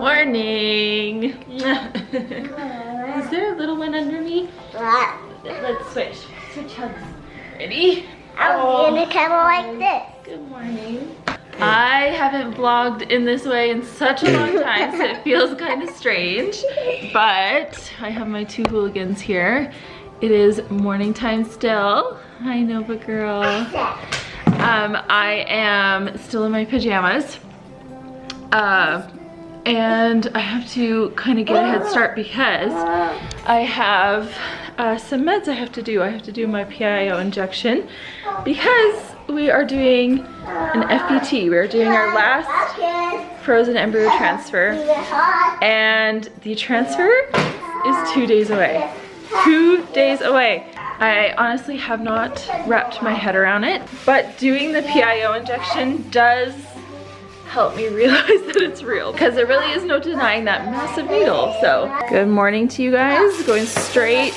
Morning. Is there a little one under me? Let's switch. Switch hugs. Ready? I'm in the camera like this. Good morning. I haven't vlogged in this way in such a long time, so it feels kind of strange. But I have my two hooligans here. It is morning time still. Hi, Nova girl. I am still in my pajamas. And I have to kind of get a head start because I have some meds I have to do. I have to do my PIO injection because we are doing an FET. We're doing our last frozen embryo transfer, and the transfer is 2 days away. 2 days away. I honestly have not wrapped my head around it, but doing the PIO injection does help me realize that it's real, because there really is no denying that massive needle. So good morning to you guys. Going straight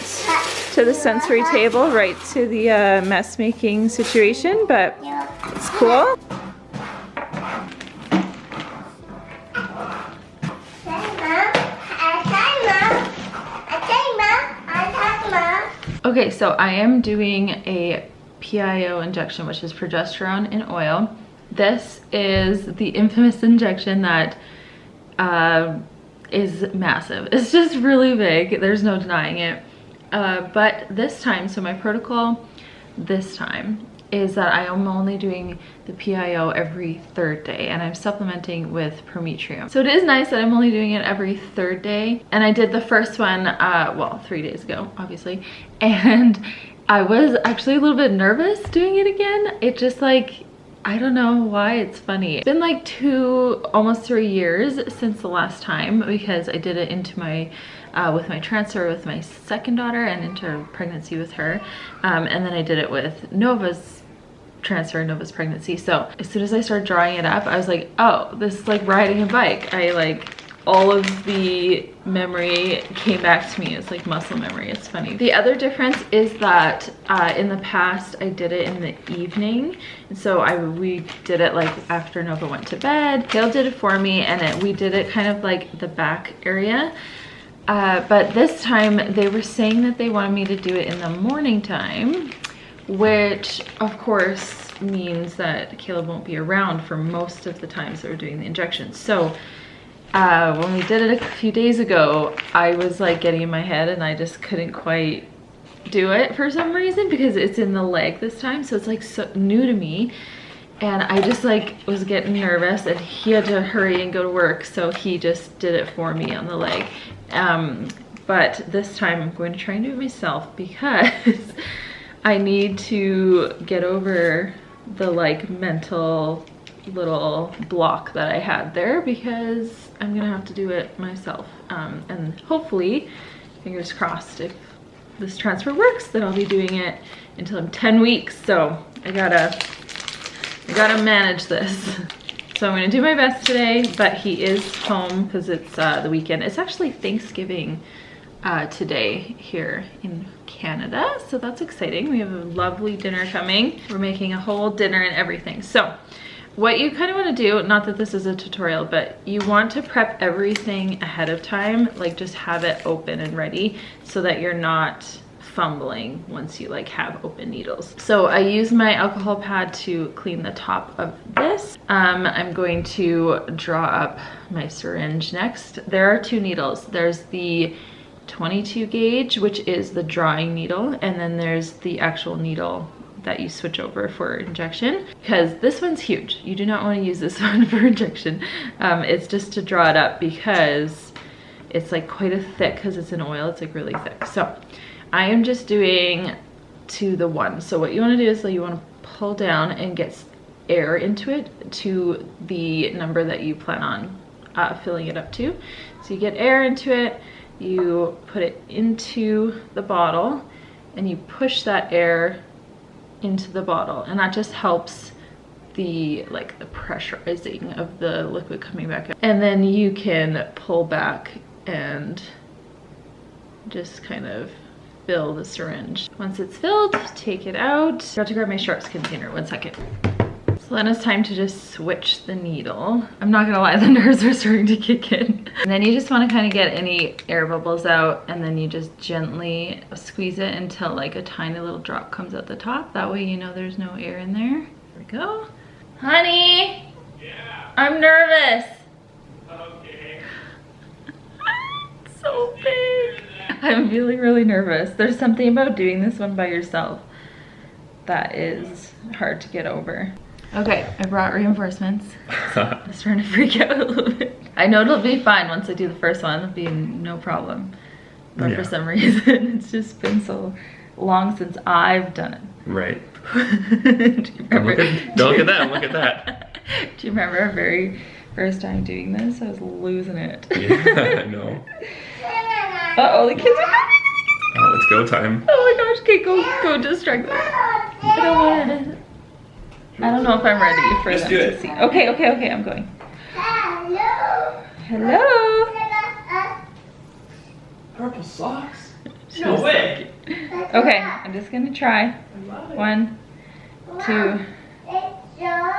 to the sensory table, right to the mess making situation, but it's cool. Okay, so I am doing a PIO injection, which is progesterone in oil. This is the infamous injection that is massive. It's just really big. There's no denying it. But this time, so my protocol this time is that I am only doing the PIO every third day, and I'm supplementing with prometrium. So it is nice that I'm only doing it every third day. And I did the first one, well, 3 days ago, obviously. And I was actually a little bit nervous doing it again. It just like, I don't know why, it's funny. It's been like almost 3 years since the last time, because I did it into my, with my transfer with my second daughter and into pregnancy with her. And then I did it with Nova's transfer, Nova's pregnancy. So as soon as I started drawing it up, I was like, oh, this is like riding a bike. All of the memory came back to me. It's like muscle memory. It's funny. The other difference is that in the past I did it in the evening, and so we did it like after Nova went to bed. Kale did it for me, and we did it kind of like the back area. But this time they were saying that they wanted me to do it in the morning time, which of course means that Caleb won't be around for most of the times that we're doing the injections. So when we did it a few days ago, I was like getting in my head and I just couldn't quite do it for some reason, because it's in the leg this time, so it's like so new to me, and I just like was getting nervous, and he had to hurry and go to work, so he just did it for me on the leg. But this time I'm going to try and do it myself, because I need to get over the like mental little block that I had there, because I'm gonna have to do it myself, and hopefully, fingers crossed, if this transfer works, then I'll be doing it until I'm 10 weeks. So I gotta manage this. So I'm gonna do my best today, but he is home because it's the weekend. It's actually Thanksgiving today here in Canada, so that's exciting. We have a lovely dinner coming. We're making a whole dinner and everything. So what you kind of want to do, not that this is a tutorial, but you want to prep everything ahead of time, like just have it open and ready so that you're not fumbling once you like have open needles. So I use my alcohol pad to clean the top of this. I'm going to draw up my syringe next. There are two needles. There's the 22 gauge, which is the drawing needle, and then there's the actual needle that you switch over for injection, because this one's huge. You do not want to use this one for injection. It's just to draw it up because it's like quite a thick, because it's in oil, it's like really thick. So I am just doing to the one. So what you want to do is you want to pull down and get air into it to the number that you plan on filling it up to. So you get air into it, you put it into the bottle, and you push that air into the bottle, and that just helps the pressurizing of the liquid coming back up. And then you can pull back and just kind of fill the syringe. Once it's filled, take it out. I have to grab my sharps container, 1 second. So then it's time to just switch the needle. I'm not gonna lie, the nerves are starting to kick in. And then you just wanna kind of get any air bubbles out, and then you just gently squeeze it until like a tiny little drop comes out the top. That way you know there's no air in there. There we go. Honey! Yeah. I'm nervous. Okay. So big. I'm feeling really nervous. There's something about doing this one by yourself that is hard to get over. Okay, I brought reinforcements. I'm just trying to freak out a little bit. I know it'll be fine once I do the first one. It'll be no problem. But for some reason, it's just been so long since I've done it. Right. Do you remember? Don't look at that, look at that. Do you remember our very first time doing this? I was losing it. Yeah, I know. Uh-oh, the kids are coming. Oh, it's go time. Oh my gosh, okay, go distract them. I don't want to. I don't know if I'm ready for Just them do to it. see. Okay, I'm going. Hello. Purple socks? No way. Okay, I'm just gonna try. 1, 2,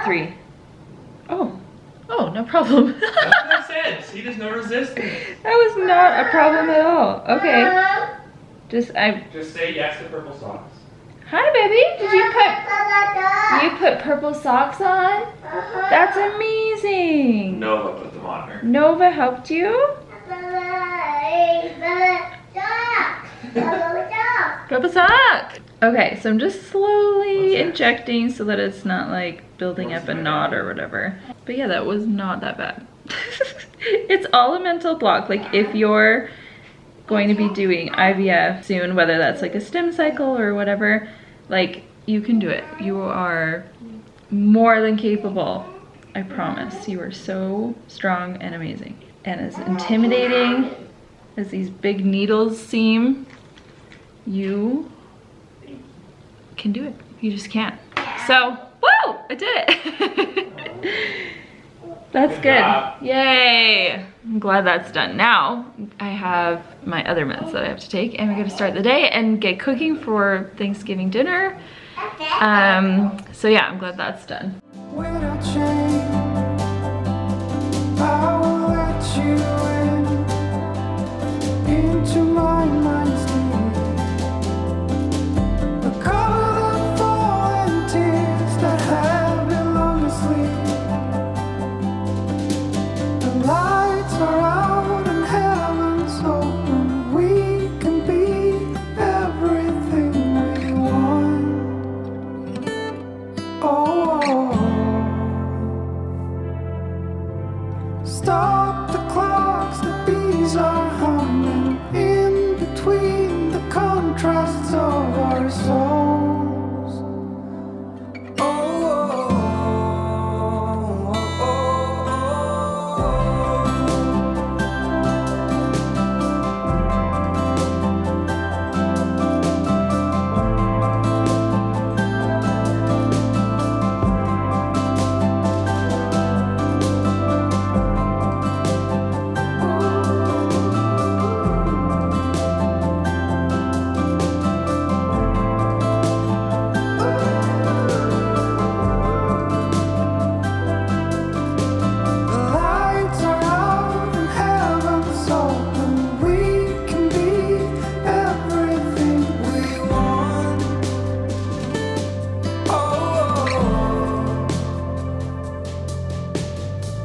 3. Oh, no problem. That's what I said. See, there's no resistance. That was not a problem at all. Okay. Just say yes to purple socks. Hi baby, did you put purple socks on? That's amazing. Nova put them on her. Nova helped you? Purple sock. Okay, so I'm just slowly injecting so that it's not like building up a knot or whatever. But yeah, that was not that bad. It's all a mental block. Like if you're going to be doing IVF soon, whether that's like a stem cycle or whatever, like you can do it. You are more than capable. I promise. You are so strong and amazing. And as intimidating as these big needles seem, you can do it. You just can't. So, woo! I did it. That's good. Yay! I'm glad that's done. Now, I have my other meds that I have to take, and we're gonna start the day and get cooking for Thanksgiving dinner. So yeah, I'm glad that's done. When I change, I will let you into my mind's the color of falling tears that have been long asleep. The lights are out and heaven's open. We can be everything we want. Oh, stop the clocks, the bees are humming in between the contrasts of our souls. Oh,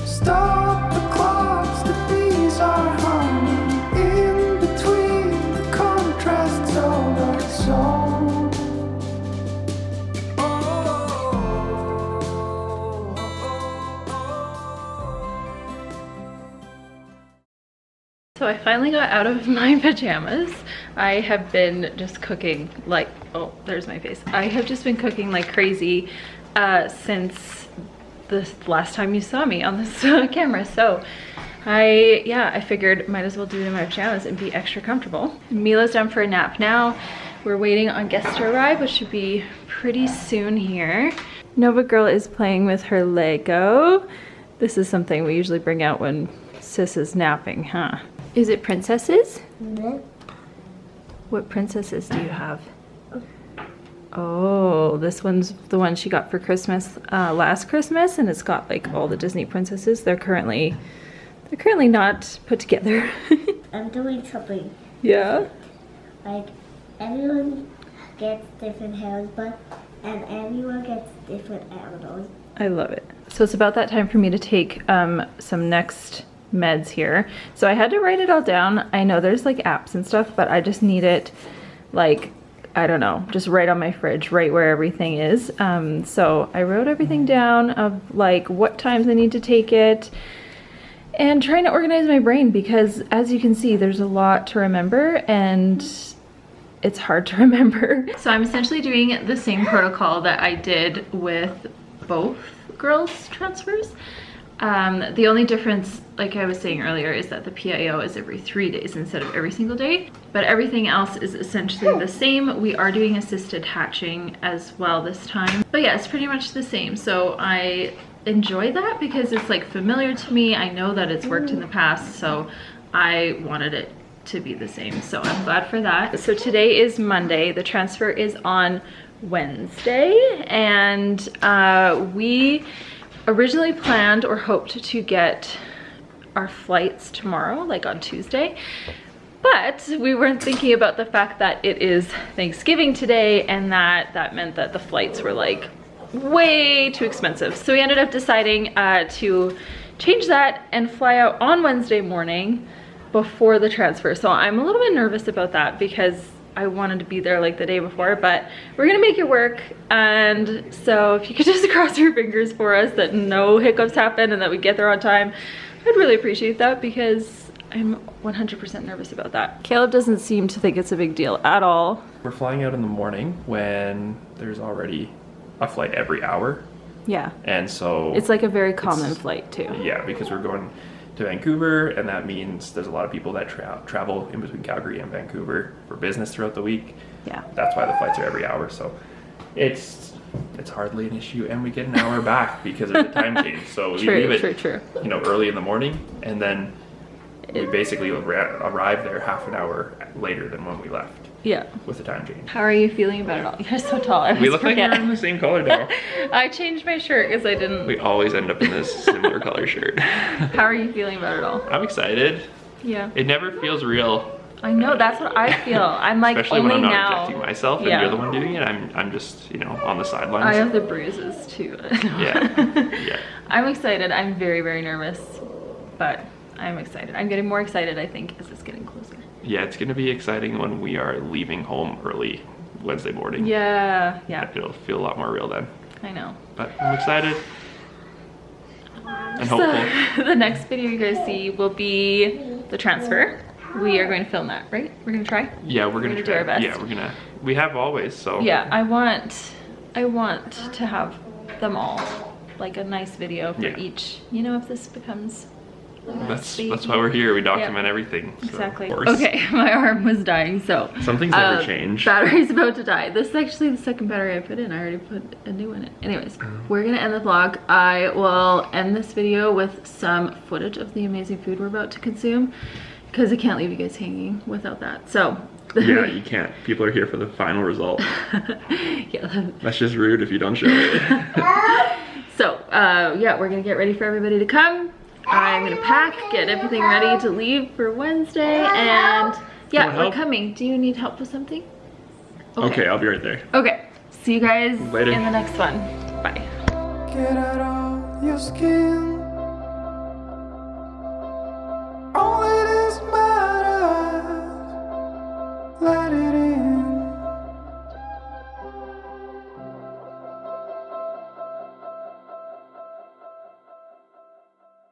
stop the clocks, the bees are humming in between the contrasts of our souls. So I finally got out of my pajamas. I have been just cooking like, oh, there's my face. I have just been cooking like crazy since the last time you saw me on this camera. So I figured might as well do it in my pajamas and be extra comfortable. Mila's done for a nap now. We're waiting on guests to arrive, which should be pretty soon here. Nova girl is playing with her Lego. This is something we usually bring out when Sis is napping, huh? Is it princesses? What princesses do you have? Oh, this one's the one she got for Christmas last Christmas, and it's got like all the Disney princesses. They're currently not put together. I'm doing something. Yeah. Like, everyone gets different hairs, and everyone gets different animals. I love it. So it's about that time for me to take some next meds here. So I had to write it all down. I know there's like apps and stuff, but I just need it like, I don't know, just right on my fridge, right where everything is. So I wrote everything down of like what times I need to take it and trying to organize my brain, because as you can see, there's a lot to remember and it's hard to remember. So I'm essentially doing the same protocol that I did with both girls' transfers. The only difference, like I was saying earlier, is that the PIO is every 3 days instead of every single day, but everything else is essentially the same. We are doing assisted hatching as well this time, but yeah, it's pretty much the same. So I enjoy that because it's like familiar to me. I know that it's worked in the past, so I wanted it to be the same. So I'm glad for that. So today is Monday. The transfer is on Wednesday, and we originally planned or hoped to get our flights tomorrow, like on Tuesday, but we weren't thinking about the fact that it is Thanksgiving today, and that meant that the flights were like way too expensive. So we ended up deciding to change that and fly out on Wednesday morning before the transfer. So I'm a little bit nervous about that because I wanted to be there like the day before, but we're gonna make it work. And so if you could just cross your fingers for us that no hiccups happen and that we get there on time, I'd really appreciate that, because I'm 100% nervous about that. Caleb doesn't seem to think it's a big deal at all. We're flying out in the morning when there's already a flight every hour. Yeah. And so It's like a very common flight too. Yeah, because we're going to Vancouver, and that means there's a lot of people that travel in between Calgary and Vancouver for business throughout the week. Yeah. That's why the flights are every hour. So it's hardly an issue, and we get an hour back because of the time change. So we leave it, you know, early in the morning, and then we basically arrive there half an hour later than when we left. Yeah. With the time change. How are you feeling about it all? You're so tall. We look like we're in the same color now. I changed my shirt because I didn't. We always end up in this similar color shirt. How are you feeling about it all? I'm excited. Yeah. It never feels real. I know, that's what I feel. I'm like, especially only when I'm not now. injecting myself and you're the one doing it. I'm just, you know, on the sidelines. I have the bruises too. Yeah. Yeah. I'm excited. I'm very, very nervous, but I'm excited. I'm getting more excited, I think, as it's getting closer. Yeah, it's gonna be exciting when we are leaving home early Wednesday morning. Yeah, yeah. It'll feel a lot more real then. I know. But I'm excited and hopeful. So, the next video you guys see will be the transfer. We are going to film that, right? We're gonna try? Yeah, we're gonna do our best. Yeah, we have always, so. Yeah, I want to have them all, like a nice video for each. You know, if this becomes That's why we're here. We document everything. So, exactly. Okay, my arm was dying, so some things never change. Battery's about to die. This is actually the second battery I put in. I already put a new one in. Anyways, we're gonna end the vlog. I will end this video with some footage of the amazing food we're about to consume, because I can't leave you guys hanging without that. So yeah, you can't. People are here for the final result. Yeah, that's just rude if you don't show it. So yeah, we're gonna get ready for everybody to come. I'm gonna pack, get everything ready to leave for Wednesday, and yeah, we're coming. Do you need help with something? Okay, I'll be right there. Okay, see you guys later in the next one. Bye. Get out of your skin.